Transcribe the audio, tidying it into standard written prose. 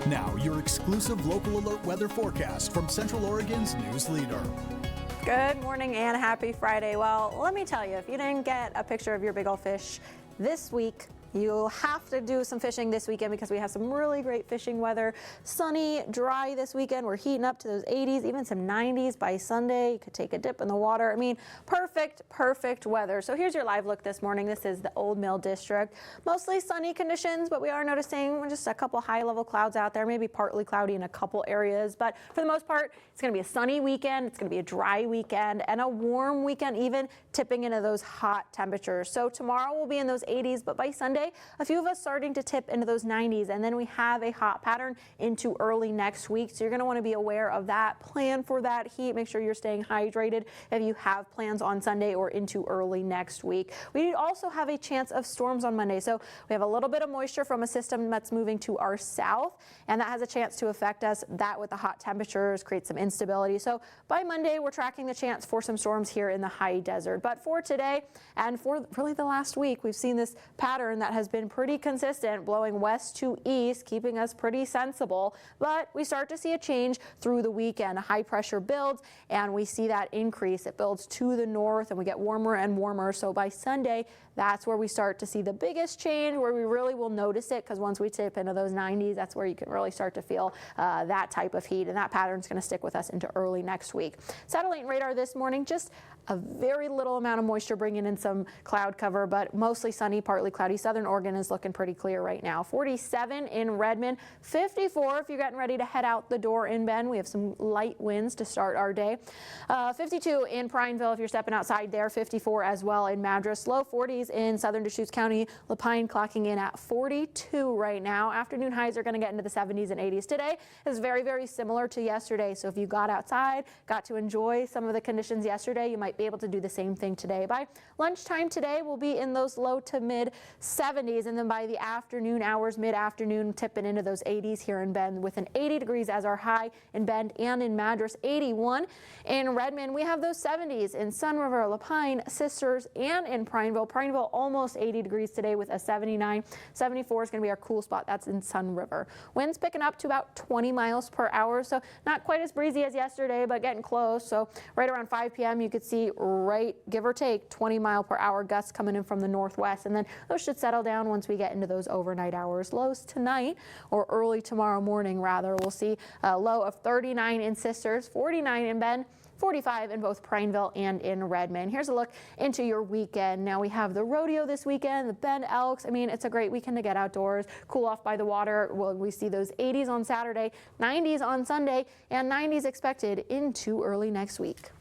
Now, your exclusive local alert weather forecast from Central Oregon's news leader. Good morning and happy Friday. Well, let me tell you, if you didn't get a picture of your big old fish this week, you'll have to do some fishing this weekend because we have some really great fishing weather. Sunny, dry this weekend. We're heating up to those 80s, even some 90s by Sunday. You could take a dip in the water. I mean, perfect weather. So here's your live look this morning. This is the Old Mill District. Mostly sunny conditions, but we are noticing just a couple high-level clouds out there, maybe partly cloudy in a couple areas. But for the most part, it's going to be a sunny weekend. It's going to be a dry weekend and a warm weekend, even tipping into those hot temperatures. So tomorrow we'll be in those 80s, but by Sunday, a few of us starting to tip into those 90s, and then we have a hot pattern into early next week. So you're going to want to be aware of that. Plan for that heat. Make sure you're staying hydrated if you have plans on Sunday or into early next week. We also have a chance of storms on Monday. So we have a little bit of moisture from a system that's moving to our south, and that has a chance to affect us. That with the hot temperatures creates some instability. So by Monday, we're tracking the chance for some storms here in the high desert. But for today and for really the last week, we've seen this pattern that has been pretty consistent, blowing west to east, keeping us pretty sensible. But we start to see a change through the weekend. High pressure builds, and we see that increase. It builds to the north, and we get warmer and warmer. So by Sunday, that's where we start to see the biggest change, where we really will notice it, because once we tip into those 90s, that's where you can really start to feel that type of heat, and that pattern is going to stick with us into early next week. Satellite radar this morning, just a very little amount of moisture bringing in some cloud cover, but mostly sunny, partly cloudy. Southern Oregon is looking pretty clear right now. 47 in Redmond, 54 if you're getting ready to head out the door in Bend. We have some light winds to start our day. 52 in Prineville if you're stepping outside there. 54 as well in Madras. Low 40s in southern Deschutes County. Lapine clocking in at 42 right now. Afternoon highs are going to get into the 70s and 80s today. Is very similar to yesterday. So if you got outside, got to enjoy some of the conditions yesterday, you might be able to do the same thing today. By lunchtime today, we'll be in those low to mid 70s, and then by the afternoon hours, mid-afternoon, tipping into those 80s here in Bend, with an 80 degrees as our high in Bend and in Madras. 81 in Redmond. We have those 70s in Sunriver, Lapine, Sisters, and in Prineville. Prineville almost 80 degrees today with a 79. 74 is going to be our cool spot. That's in Sunriver. Winds picking up to about 20 miles per hour, so not quite as breezy as yesterday, but getting close. So right around 5 p.m. you could see give or take 20 mile per hour gusts coming in from the northwest, and then those should settle down once we get into those overnight hours. Lows tonight, or early tomorrow morning rather, we'll see a low of 39 in Sisters, 49 in Bend, 45 in both Prineville and in Redmond. Here's a look into your weekend. Now we have the rodeo this weekend, the Bend Elks. I mean, it's a great weekend to get outdoors, cool off by the water. We see those 80s on Saturday, 90s on Sunday, and 90s expected into early next week.